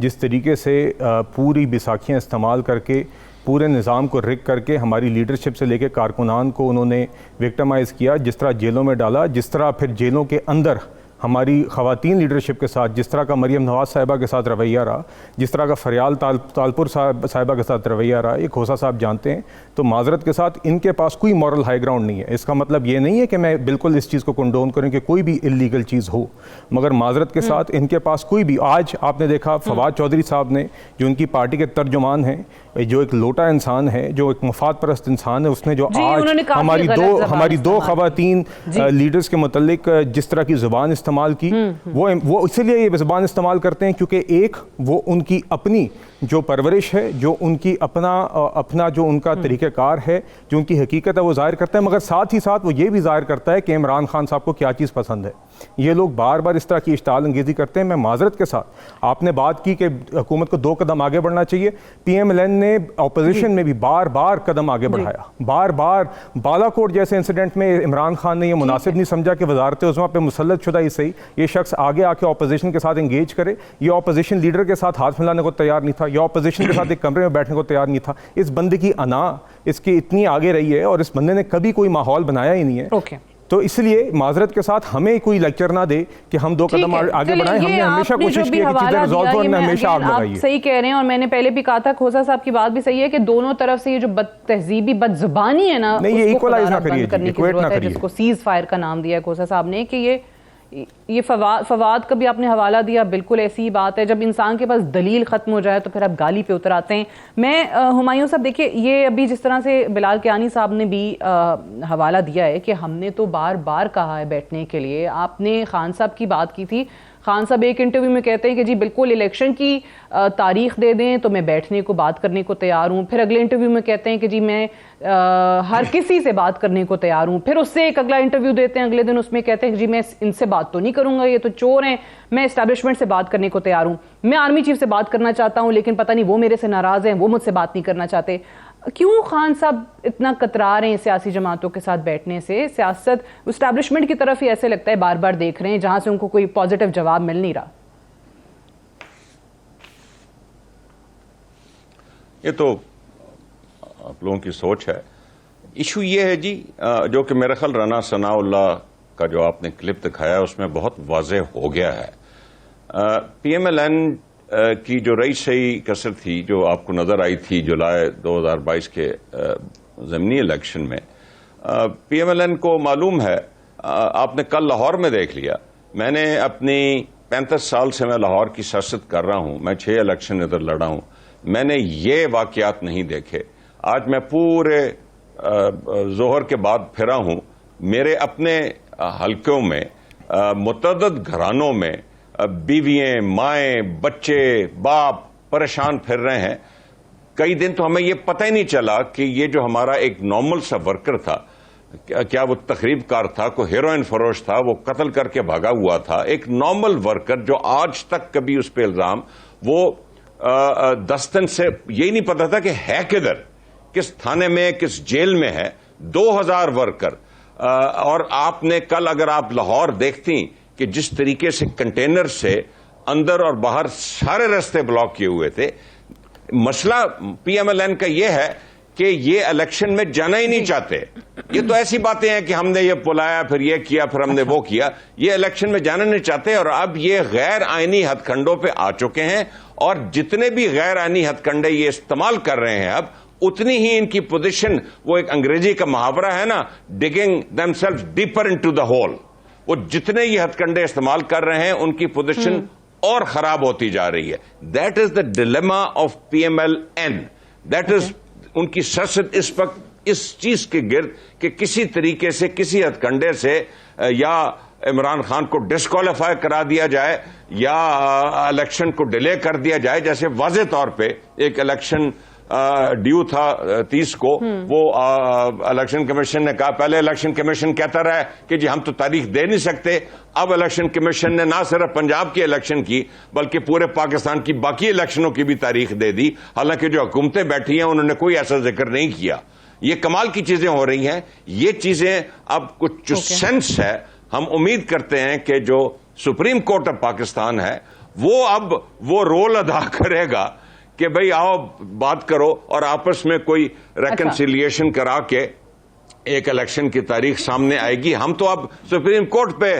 जिस तरीके से पूरी बैसाखियाँ इस्तेमाल करके पूरे निज़ाम को रिग करके हमारी लीडरशिप से लेके कारकुनान को उन्होंने विक्टिमाइज़ किया, जिस तरह जेलों में डाला, जिस तरह फिर जेलों के अंदर हमारी ख़वातीन लीडरशिप के साथ जिस तरह का मरियम नवाज़ साहिबा के साथ रवैया रहा, जिस तरह का फरियाल तालपुर साहिबा के साथ रवैया रहा, ये खोसा साहब जानते हैं। तो माजरत के साथ इनके पास कोई मॉरल हाई ग्राउंड नहीं है। इसका मतलब ये नहीं है कि मैं बिल्कुल इस चीज़ को कंडोन करूँ कि कोई भी इलीगल चीज़ हो, मगर माजरत के साथ इनके पास कोई भी, आज आपने देखा फवाद चौधरी साहब ने, जो उनकी पार्टी के तर्जुमान हैं, जो एक लोटा इंसान है, जो एक मुफाद परस्त इंसान है, उसने जो आज हमारी दो ख़वातीन लीडर्स के मुतल्लिक जिस तरह की ज़ुबान इस्तेमाल की, वो इसीलिए ये ज़ुबान इस्तेमाल करते हैं क्योंकि एक वो उनकी अपनी जो परवरिश है, जो उनकी अपना जो उनका तरीक़ेकार है, जो उनकी हकीकत है, वो ज़ाहिर करता है, मगर साथ ही साथ वो ये भी ज़ाहिर करता है कि इमरान खान साहब को क्या चीज़ पसंद है। ये लोग बार बार इस तरह की इश्ताल अंगेज़ी करते हैं। मैं माजरत के साथ, आपने बात की कि हुकूमत को 2 कदम आगे बढ़ना चाहिए, PMLN ने अपोजिशन में भी बार बार कदम आगे बढ़ाया, बार बार बालाकोट जैसे इंसिडेंट में इमरान खान ने यह मुनासिब नहीं समझा कि वजारत उज़्मा पे मुसल्लत शुदा ही सही ये शख्स आगे आके अपोजिशन के साथ इंगेज करे। ये अपोजिशन लीडर के साथ हाथ मिलाने को तैयार नहीं था, या अपोजिशन के साथ एक कमरे में बैठने को तैयार नहीं था। इस बंदे की अना इसकी इतनी आगे रही है और इस बंदे ने कभी कोई माहौल बनाया ही नहीं है। तो इसलिए माजरत के साथ हमें कोई लेक्चर ना दे कि हम 2 कदम आगे बढ़ाएं। हमने हमेशा कोशिश की है कि चीजें रिजॉल्व हो, हमने हमेशा आग लगाई है। सही कह रहे हैं, और मैंने पहले भी कहा था, खोसा साहब की बात भी सही है कि दोनों तरफ से ये जो बदतहजीबी, बदजुबानी है ना, नहीं, ये इक्वलाइज ना करिए, इक्वेट ना करिए, जिसको सीज फायर का नाम दिया है खोसा साहब ने, कि ये फवाद का भी आपने हवाला दिया, बिल्कुल ऐसी ही बात है। जब इंसान के पास दलील ख़त्म हो जाए तो फिर आप गाली पे उतर आते हैं। मैं हुमायूं साहब, देखिए, ये अभी जिस तरह से बिलाल कियानी साहब ने भी हवाला दिया है कि हमने तो बार बार कहा है बैठने के लिए, आपने खान साहब की बात की थी, खान साहब एक इंटरव्यू में कहते हैं कि जी बिल्कुल इलेक्शन की तारीख दे दें तो मैं बैठने को, बात करने को तैयार हूँ। फिर अगले इंटरव्यू में कहते हैं कि जी मैं हर किसी से बात करने को तैयार हूँ। फिर उससे एक अगला इंटरव्यू देते हैं, अगले दिन उसमें कहते हैं कि जी मैं इनसे बात तो नहीं करूँगा, ये तो चोर हैं, मैं एस्टैब्लिशमेंट से बात करने को तैयार हूँ, मैं आर्मी चीफ से बात करना चाहता हूँ, लेकिन पता नहीं वो मेरे से नाराज़ हैं, वो मुझसे बात नहीं करना चाहते। क्यों खान साहब इतना कतरा रहे हैं सियासी जमातों के साथ बैठने से? सियासत एस्टैब्लिशमेंट की तरफ ही ऐसे लगता है बार बार देख रहे हैं, जहां से उनको कोई पॉजिटिव जवाब मिल नहीं रहा। ये तो आप लोगों की सोच है। इशू ये है जी, जो कि मेरा ख्याल राना सनाउल्लाह का जो आपने क्लिप दिखाया उसमें बहुत वाज़ेह हो गया है। PMLN की जो रई सही कसर थी जो आपको नजर आई थी जुलाई 2022 के ज़मीनी इलेक्शन में, PMLN को मालूम है, आपने कल लाहौर में देख लिया। मैंने अपनी 35 साल से मैं लाहौर की सियासत कर रहा हूं, मैं 6 इलेक्शन इधर लड़ा हूं, मैंने ये वाकयात नहीं देखे। आज मैं पूरे जोहर के बाद फिरा हूं, मेरे अपने हलकों में मुतअद्दिद घरानों में बीवियां, माएँ, बच्चे, बाप परेशान फिर रहे हैं। कई दिन तो हमें ये पता ही नहीं चला कि ये जो हमारा एक नॉर्मल सा वर्कर था, क्या वो तकरीबकार था, कोई हेरोइन फरोश था, वो कत्ल करके भागा हुआ था। एक नॉर्मल वर्कर जो आज तक कभी उस पर इल्जाम, वो 10 दिन से यही नहीं पता था कि है किधर, किस थाने में, किस जेल में है। 2000 वर्कर। और आपने कल अगर आप लाहौर देखती कि जिस तरीके से कंटेनर से अंदर और बाहर सारे रास्ते ब्लॉक किए हुए थे। मसला पीएमएलएन का यह है कि ये इलेक्शन में जाना ही नहीं चाहते। ये तो ऐसी बातें हैं कि हमने ये बुलाया, फिर ये किया, फिर हमने वो किया। ये इलेक्शन में जाना नहीं चाहते और अब ये गैर आईनी हथकंडों पे आ चुके हैं और जितने भी गैर आईनी हथकंडे ये इस्तेमाल कर रहे हैं अब, उतनी ही इनकी पोजीशन, वो एक अंग्रेजी का मुहावरा है ना, digging themselves deeper into the hole. वो जितने ये हथकंडे इस्तेमाल कर रहे हैं उनकी पोजीशन और खराब होती जा रही है। That is the dilemma of PMLN. That is उनकी सियासत इस वक्त इस चीज के गिर्द कि किसी तरीके से, किसी हथकंडे से या इमरान खान को डिस्क्वालीफाई करा दिया जाए या इलेक्शन को डिले कर दिया जाए। जैसे वाज़ेह तौर पे एक इलेक्शन ड्यू था 30 को, वो इलेक्शन कमीशन ने कहा, पहले इलेक्शन कमीशन कहता रहा है कि जी हम तो तारीख दे नहीं सकते। अब इलेक्शन कमीशन ने ना सिर्फ पंजाब की इलेक्शन की बल्कि पूरे पाकिस्तान की बाकी इलेक्शनों की भी तारीख दे दी। हालांकि जो हुकूमतें बैठी हैं उन्होंने कोई ऐसा जिक्र नहीं किया। ये कमाल की चीजें हो रही हैं। ये चीजें अब कुछ जो सेंस है, हम उम्मीद करते हैं कि जो सुप्रीम कोर्ट ऑफ पाकिस्तान है वो अब वो रोल अदा करेगा कि भाई आओ बात करो और आपस में कोई रेकंसिलिएशन करा के एक इलेक्शन की तारीख सामने आएगी। हम तो अब सुप्रीम कोर्ट पे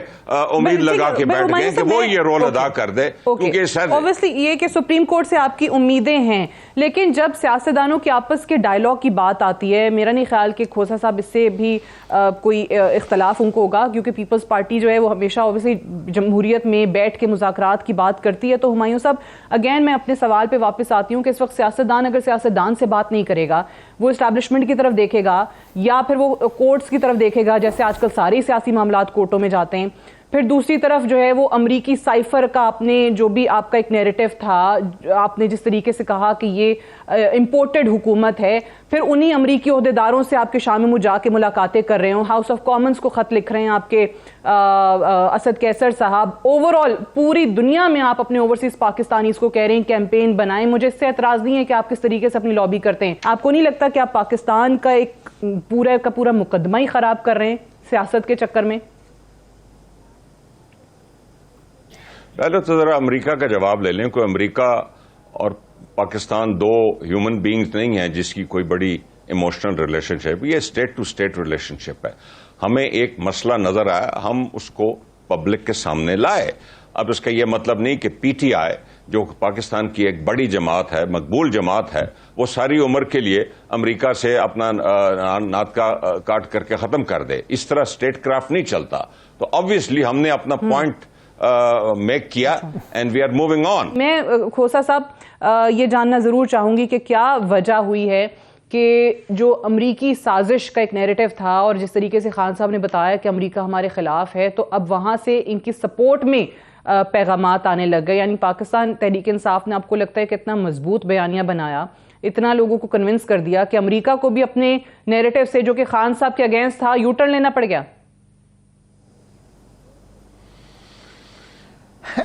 उम्मीद लगा के बैठ गए कि वो ये रोल अदा कर दे, क्योंकि सर ऑब्वियसली ये कि सुप्रीम कोर्ट से आपकी उम्मीदें हैं, लेकिन जब सियासतदानों के आपस के डायलॉग की बात आती है, मेरा नहीं ख्याल कि खोसा साहब इससे भी कोई इख्तलाफ उनको होगा, क्योंकि पीपल्स पार्टी जो है वो हमेशा ऑब्वियसली जमहूरियत में बैठ के मुज़ाकरात की बात करती है। तो हुमायूं साहब, अगेन मैं अपने सवाल पे वापस आती हूँ कि इस वक्त सियासतदान अगर सियासतदान से बात नहीं करेगा, वो इस्टेब्लिशमेंट की तरफ देखेगा या फिर वो कोर्ट्स की तरफ देखेगा, जैसे आजकल सारे सियासी मामलात कोर्टों में जाते हैं। फिर दूसरी तरफ जो है वो अमरीकी साइफर का आपने जो भी आपका एक नैरेटिव था, आपने जिस तरीके से कहा कि ये इंपोर्टेड हुकूमत है, फिर उन्हीं अमरीकी ओहदेदारों से आपके शाम में जाके मुलाकातें कर रहे हो, हाउस ऑफ कॉमन्स को खत लिख रहे हैं आपके असद कैसर साहब। ओवरऑल पूरी दुनिया में आप अपने ओवरसीज पाकिस्तानीज को कह रहे हैं कैंपेन बनाएं। मुझे इससे एतराज नहीं है कि आप किस तरीके से अपनी लॉबी करते हैं। आपको नहीं लगता कि आप पाकिस्तान का एक पूरा का पूरा मुकदमा ही खराब कर रहे हैं सियासत के चक्कर में? पहले तो जरा अमेरिका का जवाब ले लें। कोई अमेरिका और पाकिस्तान दो ह्यूमन बींग्स नहीं है जिसकी कोई बड़ी इमोशनल रिलेशनशिप। ये स्टेट टू स्टेट रिलेशनशिप है। हमें एक मसला नजर आया, हम उसको पब्लिक के सामने लाए। अब इसका यह मतलब नहीं कि पीटीआई जो पाकिस्तान की एक बड़ी जमात है, मकबूल जमात है, वो सारी उम्र के लिए अमेरिका से अपना नात का काट करके खत्म कर दे। इस तरह स्टेट क्राफ्ट नहीं चलता। तो ऑब्वियसली हमने अपना पॉइंट मेक किया and we are moving on. मैं खोसा साहब ये जानना जरूर चाहूंगी कि क्या वजह हुई है कि जो अमरीकी साजिश का एक नैरेटिव था और जिस तरीके से खान साहब ने बताया कि अमरीका हमारे खिलाफ है, तो अब वहां से इनकी सपोर्ट में पैगामात आने लग गए। यानी पाकिस्तान तहरीक इंसाफ ने, आपको लगता है कि इतना मजबूत बयानिया बनाया, इतना लोगों को कन्विंस कर दिया कि अमरीका को भी अपने नैरेटिव से जो कि खान साहब के अगेंस्ट था यू टर्न लेना पड़ गया?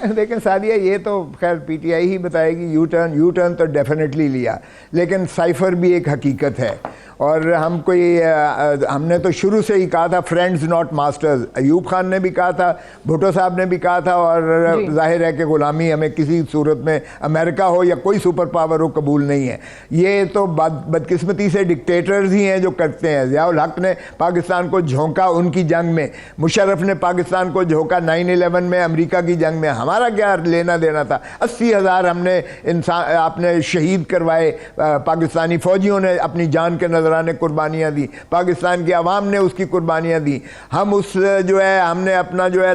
लेकिन सादिया, ये तो खैर पीटीआई ही बताएगी। यू टर्न तो डेफिनेटली लिया, लेकिन साइफर भी एक हकीकत है। और हमने तो शुरू से ही कहा था friends not masters. Ayub Khan ने भी कहा था, भुट्टो साहब ने भी कहा था, और जाहिर है कि गुलामी हमें किसी सूरत में अमेरिका हो या कोई सुपर पावर हो कबूल नहीं है। ये तो बदकिस्मती से डिक्टेटर्स ही हैं जो करते हैं। ज़ियाउल हक ने पाकिस्तान को झोंका उनकी जंग में, मुशर्रफ ने पाकिस्तान को झोंका 9/11 में, अमेरिका की जंग में। हमारा क्या लेना देना था? 80,000 हमने इंसान आपने शहीद करवाए, पाकिस्तानी फौजियों ने अपनी जान के नजराने कुर्बानियां दी, पाकिस्तान की आवाम ने उसकी कुर्बानियां दी। हम उस जो है हमने अपना जो है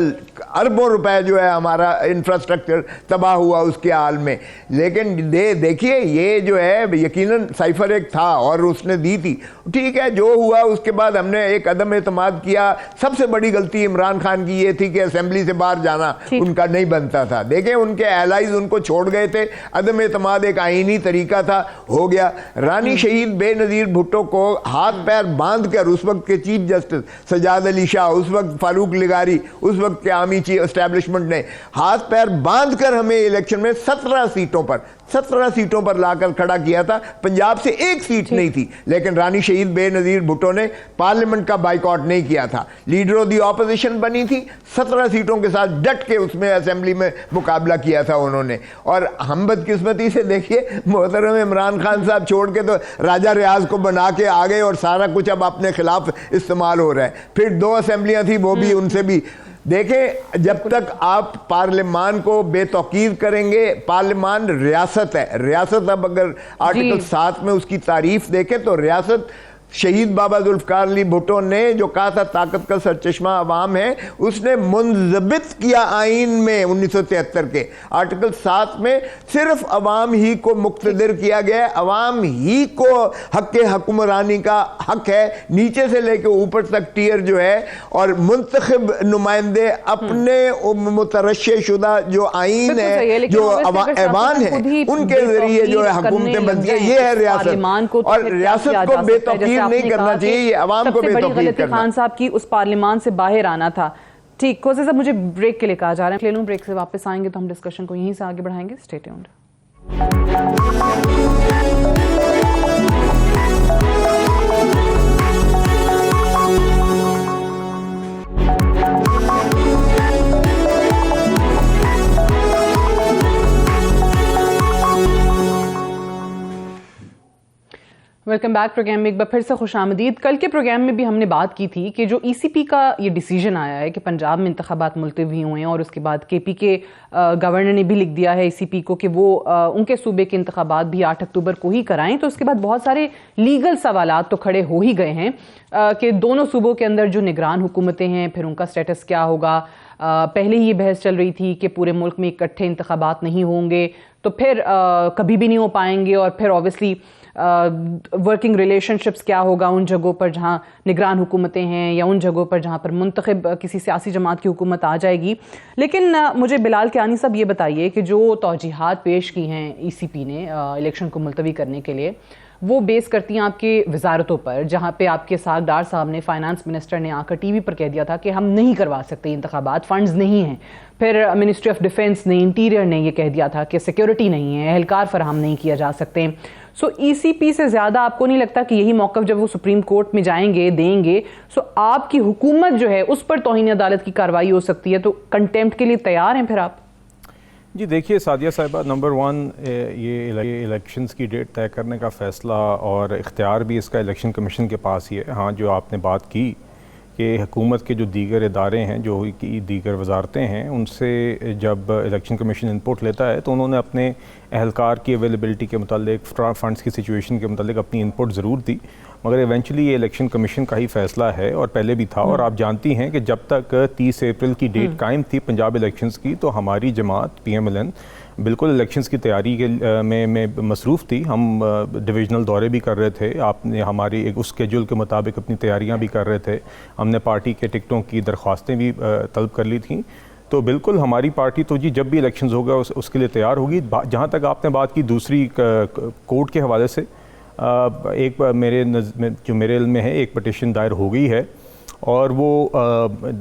अरबों रुपए जो है हमारा इंफ्रास्ट्रक्चर तबाह हुआ उसके हाल में। लेकिन देखिए ये जो है यकीनन साइफर एक था और उसने दी थी, ठीक है। जो हुआ उसके बाद हमने एक अदम एतमाद किया। सबसे बड़ी गलती इमरान खान की ये थी कि असेंबली से बाहर जाना उनका नहीं नहीं बनता था। देखें उनके एलाइज उनको छोड़ गए थे, अदम एतमाद एक आईनी तरीका था, हो गया। रानी शहीद बेनज़ीर भुट्टो को हाथ पैर बांध कर उस वक्त के चीफ जस्टिस सजाद अली शाह, उस वक्त फारूक लिगारी, उस वक्त के आर्मी चीफ एस्टैब्लिशमेंट ने हाथ पैर बांध कर हमें इलेक्शन में 17 सीटों पर लाकर खड़ा किया था। पंजाब से एक सीट नहीं थी, लेकिन रानी शहीद बेनज़ीर भुट्टो ने पार्लियामेंट का बाइकआउट नहीं किया था। लीडर ऑफ दी ऑपोजिशन बनी थी, 17 सीटों के साथ डट के उसमें असेंबली में मुकाबला किया था उन्होंने। और हम बदकिस्मती से देखिए मोहतरम इमरान खान साहब छोड़ के तो राजा रियाज को बना के आ गए और सारा कुछ अब अपने खिलाफ इस्तेमाल हो रहा है। फिर 2 असेंबलियां थी, वो भी उनसे भी देखें, जब तक आप पार्लियामान को बेतौकीद करेंगे, पार्लियामान रियासत है, रियासत अब अगर आर्टिकल 7 में उसकी तारीफ देखें तो रियासत शहीद बाबा जुल्फ़िकार अली भुट्टो ने जो कहा था ताकत का सरचश्मा अवाम है, उसने मुंज़बित किया आइन में 1973 के आर्टिकल 7 में सिर्फ अवाम ही को मुक़्तदिर किया गया है, अवाम ही को हक़ हुक्मरानी का हक है, नीचे से लेकर ऊपर तक टियर जो है, और मुंतखब नुमाइंदे अपने मुतरश्शे शुदा जो आइन है, जो ऐवान है, उनके जरिए जो है हुकूमतें बनती है। ये है रियासत, और रियासत को बेतौकीद नहीं करना चाहिए, ये अवाम को बेतौकीद करना। खान साहब की उस पार्लियामान से बाहर आना था। ठीक, खोसे साहब मुझे ब्रेक के लिए कहा जा रहा है, ले लूं, ब्रेक से वापस आएंगे तो हम डिस्कशन को यहीं से आगे बढ़ाएंगे। Stay tuned. Welcome back programme में एक बार फिर से खुशामदीद। कल के प्रोग्राम में भी हमने बात की थी कि जो ईसीपी का ये डिसीजन आया है कि पंजाब में इंतखाबात मुलतवी हुए हैं, और उसके बाद केपी के गवर्नर ने भी लिख दिया है ईसीपी को कि वो उनके सूबे के इंतखाबात भी 8 अक्टूबर को ही कराएं, तो उसके बाद बहुत सारे लीगल सवालात तो खड़े हो ही गए हैं कि दोनों सूबों के अंदर जो निगरान हुकूमतें हैं फिर उनका स्टेटस क्या होगा। पहले ही ये बहस चल रही थी कि पूरे मुल्क में इकट्ठे इंतखाबात नहीं होंगे तो फिर कभी भी नहीं हो पाएंगे, और फिर ऑब्वियसली वर्किंग रिलेशनशिप्स क्या होगा उन जगहों पर जहां निगरान हुकूमतें हैं, या उन जगहों पर जहां पर मुंतखब किसी सियासी जमात की हुकूमत आ जाएगी। लेकिन मुझे बिलाल कियानी साहब ये बताइए कि जो तौजीहात पेश की हैं ईसीपी ने इलेक्शन को मुलतवी करने के लिए, वो बेस करती हैं आपकी वजारतों पर, जहाँ पे आपके सागदार साहब ने, फाइनेंस मिनिस्टर ने आकर टीवी पर कह दिया था कि हम नहीं करवा सकते इंतखाबात, फंड्स नहीं हैं। फिर मिनिस्ट्री ऑफ डिफेंस ने, इंटीरियर ने ये कह दिया था कि सिक्योरिटी नहीं है, एहलकार फराहम नहीं किया जा सकते। सो ईसीपी से ज़्यादा आपको नहीं लगता कि यही मौक़िफ़ जब वो सुप्रीम कोर्ट में जाएंगे, देंगे, सो आपकी हुकूमत जो है उस पर तौहीन अदालत की कार्रवाई हो सकती है? तो कंटेम्प्ट के लिए तैयार हैं फिर आप? जी देखिए सादिया साहिबा, नंबर 1 ये इलेक्शंस की डेट तय करने का फ़ैसला और इख्तियार भी इसका इलेक्शन कमीशन के पास ही है। हाँ, जो आपने बात की कि हुकूमत के जो दीगर इदारे हैं, जो की दीगर वजारतें हैं, उनसे जब इलेक्शन कमीशन इनपुट लेता है तो उन्होंने अपने एहलकार की अवेलेबिलिटी के मुतालिक, फंड्स की सिचुएशन के मुतालिक अपनी इनपुट ज़रूर दी, मगर इवेंचुअली ये इलेक्शन कमीशन का ही फ़ैसला है, और पहले भी था। और आप जानती हैं कि जब तक 30 अप्रैल की डेट कायम थी पंजाब इलेक्शंस की, तो हमारी जमात PMLN बिल्कुल इलेक्शंस की तैयारी के में मसरूफ़ थी। हम डिविजनल दौरे भी कर रहे थे, आपने हमारी एक उस स्केड्यूल के मुताबिक अपनी तैयारियां भी कर रहे थे। हमने पार्टी के टिकटों की दरख्वास्तें भी तलब कर ली थी। तो बिल्कुल हमारी पार्टी तो जी जब भी इलेक्शंस होगा उसके लिए तैयार होगी। जहाँ तक आपने बात की दूसरी कोर्ट के हवाले से, एक जो मेरे इल्म में है, एक पटिशन दायर हो गई है, और वो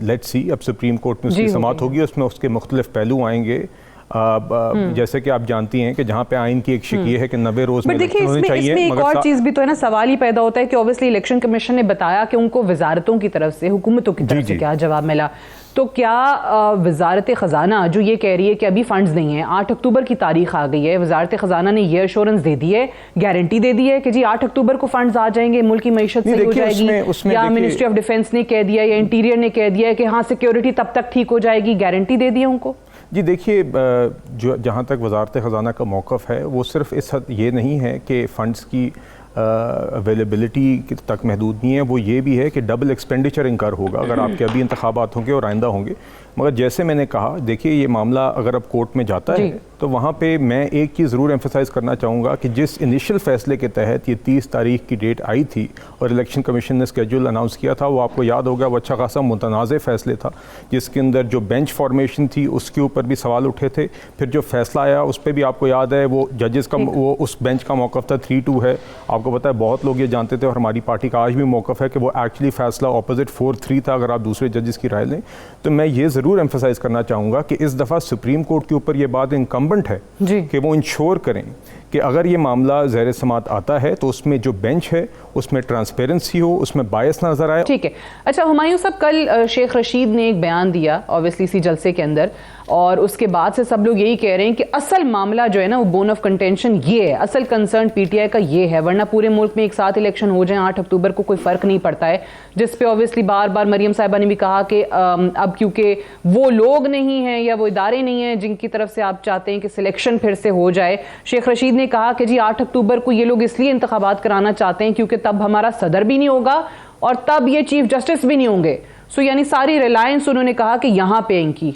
लेट्स सी अब सुप्रीम कोर्ट में उसकी समाअत होगी, उसमें उसके मुख्तलिफ पहलू आएंगे। जैसे कि आप जानती हैं कि जहाँ पे आइन की एक शिक ये है कि 90 रोज में इलेक्शन होने चाहिए। इसमें एक और चीज भी तो है ना, सवाल ही पैदा होता है कि ऑब्वियसली इलेक्शन कमीशन ने बताया कि उनको वजारतों की तरफ से, हुकूमतों की तरफ से क्या जवाब मिला, तो क्या वजारत ख़जाना जो ये कह रही है कि अभी फंड्स नहीं है, 8 अक्टूबर की तारीख आ गई है, वजारत ख़जाना ने ये एश्योरेंस दे दी है, गारंटी दे दी है कि जी 8 अक्टूबर को फंड्स आ जाएंगे, मुल्क की मईशत सही हो जाएगी, या मिनिस्ट्री ऑफ डिफेंस ने कह दिया, या इंटीरियर ने कह दिया कि हाँ सिक्योरिटी तब तक ठीक हो जाएगी, गारंटी दे दी है उनको? जी देखिए, जो जहाँ तक वजारत ख़जाना का मौक़िफ़ है वो सिर्फ इस हद ये नहीं है कि फ़ंड्स की अवेलेबिलिटी तक महदूद नहीं है, वो ये भी है कि डबल एक्सपेंडिचर इनकार होगा अगर आपके अभी इंतखाबात होंगे और आइंदा होंगे। मगर जैसे मैंने कहा, देखिए ये मामला अगर अब कोर्ट में जाता है तो वहाँ पे मैं एक चीज़ ज़रूर एम्फेसाइज़ करना चाहूँगा कि जिस इनिशियल फैसले के तहत ये 30 तारीख की डेट आई थी और इलेक्शन कमीशन ने स्केड्यूल अनाउंस किया था, वो आपको याद होगा वो अच्छा खासा मुतनाज़ फैसले था, जिसके अंदर जो बेंच फॉर्मेशन थी उसके ऊपर भी सवाल उठे थे। फिर जो फैसला आया उस पर भी आपको याद है वो जजेस का वो उस बेंच का मौक़िफ़ था 3-2 है। आपको पता है बहुत लोग ये जानते थे और हमारी पार्टी का आज भी मौक़िफ़ है कि वो एक्चुअली फैसला ऑपोजिट 4-3 था अगर आप दूसरे जजेस की राय लें। तो मैं ये ज़रूर एम्फेसाइज़ करना चाहूँगा कि इस दफ़ा सुप्रीम कोर्ट के ऊपर ये बात इनकम्बेंट है कि वो इंश्योर करें कि अगर ये मामला ज़ेर समात आता है तो उसमें जो बेंच है उसमें ट्रांसपेरेंसी हो, उसमें बायस नजर आए। ठीक है। अच्छा हुमायूं साहब, कल शेख रशीद ने एक बयान दिया ऑब्वियसली इसी जलसे के अंदर, और उसके बाद से सब लोग यही कह रहे हैं कि असल मामला जो है ना वो बोन ऑफ कंटेंशन ये है, असल कंसर्न पीटीआई का ये है, वरना पूरे मुल्क में एक साथ इलेक्शन हो जाए 8 अक्टूबर को कोई फर्क नहीं पड़ता है। जिस पे ऑब्वियसली बार बार मरियम साहिबा ने भी कहा कि अब क्योंकि वो लोग नहीं हैं या वो इदारे नहीं हैं जिनकी तरफ से आप चाहते हैं कि सिलेक्शन फिर से हो जाए। शेख रशीद ने कहा कि जी 8 अक्टूबर को ये लोग इसलिए इंतखाबात कराना चाहते हैं क्योंकि तब हमारा सदर भी नहीं होगा और तब ये चीफ जस्टिस भी नहीं होंगे। सो यानी सारी रिलायंस उन्होंने कहा कि यहां पे इनकी।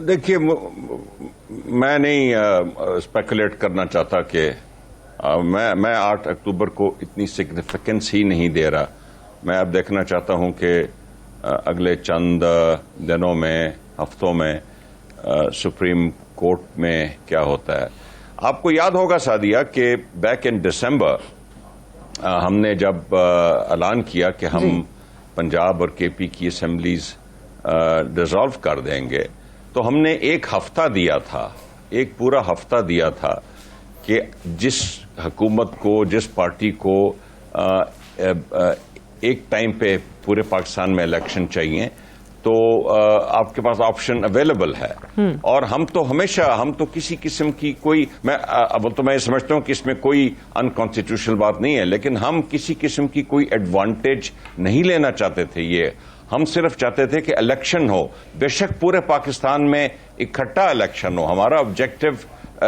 देखिए, मैं नहीं स्पेकुलेट करना चाहता कि मैं 8 अक्टूबर को इतनी सिग्निफिकेंस ही नहीं दे रहा। मैं अब देखना चाहता हूं कि अगले चंद दिनों में, हफ्तों में सुप्रीम कोर्ट में क्या होता है। आपको याद होगा सादिया कि बैक इन दिसंबर हमने जब ऐलान किया कि हम पंजाब और केपी की असेंबलीज डिसॉल्व कर देंगे, तो हमने एक हफ्ता दिया था, एक पूरा हफ्ता दिया था कि जिस हुकूमत को, जिस पार्टी को एक टाइम पे पूरे पाकिस्तान में इलेक्शन चाहिए तो आपके पास ऑप्शन अवेलेबल है। और हम तो हमेशा, हम तो किसी किस्म की कोई, अब तो मैं समझता हूं कि इसमें कोई अनकॉन्स्टिट्यूशनल बात नहीं है, लेकिन हम किसी किस्म की कोई एडवांटेज नहीं लेना चाहते थे। ये हम सिर्फ चाहते थे कि इलेक्शन हो, बेशक पूरे पाकिस्तान में इकट्ठा इलेक्शन हो। हमारा ऑब्जेक्टिव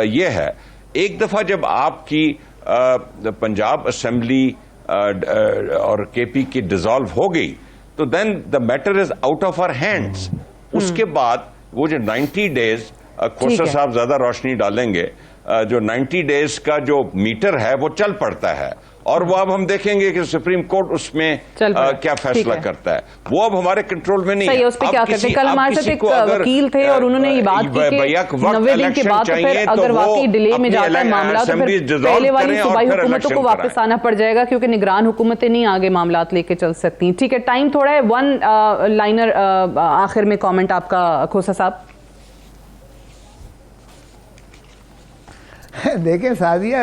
ये है। एक दफा जब आपकी पंजाब असेंबली और केपी की डिसॉल्व हो गई तो then the matter is out of our hands. उसके बाद वो जो 90 डेज, खोसा साहब ज्यादा रोशनी डालेंगे, जो 90 डेज का जो मीटर है वो चल पड़ता है और वो अब हम देखेंगे कि सुप्रीम कोर्ट उसमें क्या फैसला करता है। वो अब हमारे कंट्रोल में नहीं है। उस पे क्या करते हैं? कल हमारे साथ एक वकील थे और उन्होंने ये बात की कि 90 दिन के बाद फिर अगर वाकई डिले में जाता है मामला तो फिर पहले वाली सूबाई हुकूमतों को वापस आना पड़ जाएगा क्योंकि निगरान हुकूमतें नहीं आगे मामला लेके चल सकती। ठीक है, टाइम थोड़ा है। 1 लाइनर आखिर में कॉमेंट आपका खोसा साहब। देखें सादिया,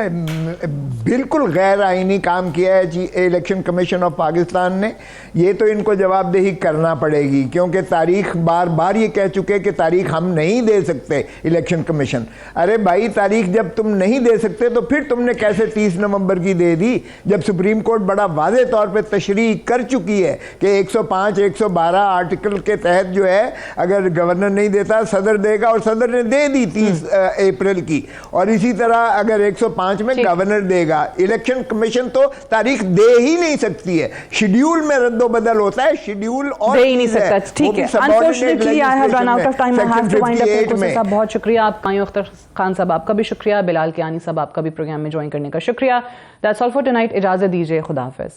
बिल्कुल गैर आईनी काम किया है जी इलेक्शन कमीशन ऑफ पाकिस्तान ने। ये तो इनको जवाबदेही करना पड़ेगी क्योंकि तारीख बार बार ये कह चुके कि तारीख हम नहीं दे सकते इलेक्शन कमीशन। अरे भाई, तारीख जब तुम नहीं दे सकते तो फिर तुमने कैसे 30 नवंबर की दे दी, जब सुप्रीम कोर्ट बड़ा वाज़े तौर पे तशरीह कर चुकी है कि 105, 112 आर्टिकल के तहत जो है अगर गवर्नर नहीं देता सदर देगा, और सदर ने दे दी 30 अप्रैल की। और इसी तरह अगर 105 में गवर्नर देगा, इलेक्शन कमीशन तो तारीख दे ही नहीं सकती है। शेड्यूल में रद्दो बदल होता है, शेड्यूल और दे ही नहीं सकता। ठीक है, unfortunately I have run out of time. I have to wind up. साहब बहुत शुक्रिया, आप मायूं अख्तर खान साहब आपका भी शुक्रिया, बिलाल कियानी साहब आपका भी प्रोग्राम में ज्वाइन करने का शुक्रिया। That's all for tonight. इजाजत दीजिए, खुदा हाफिज।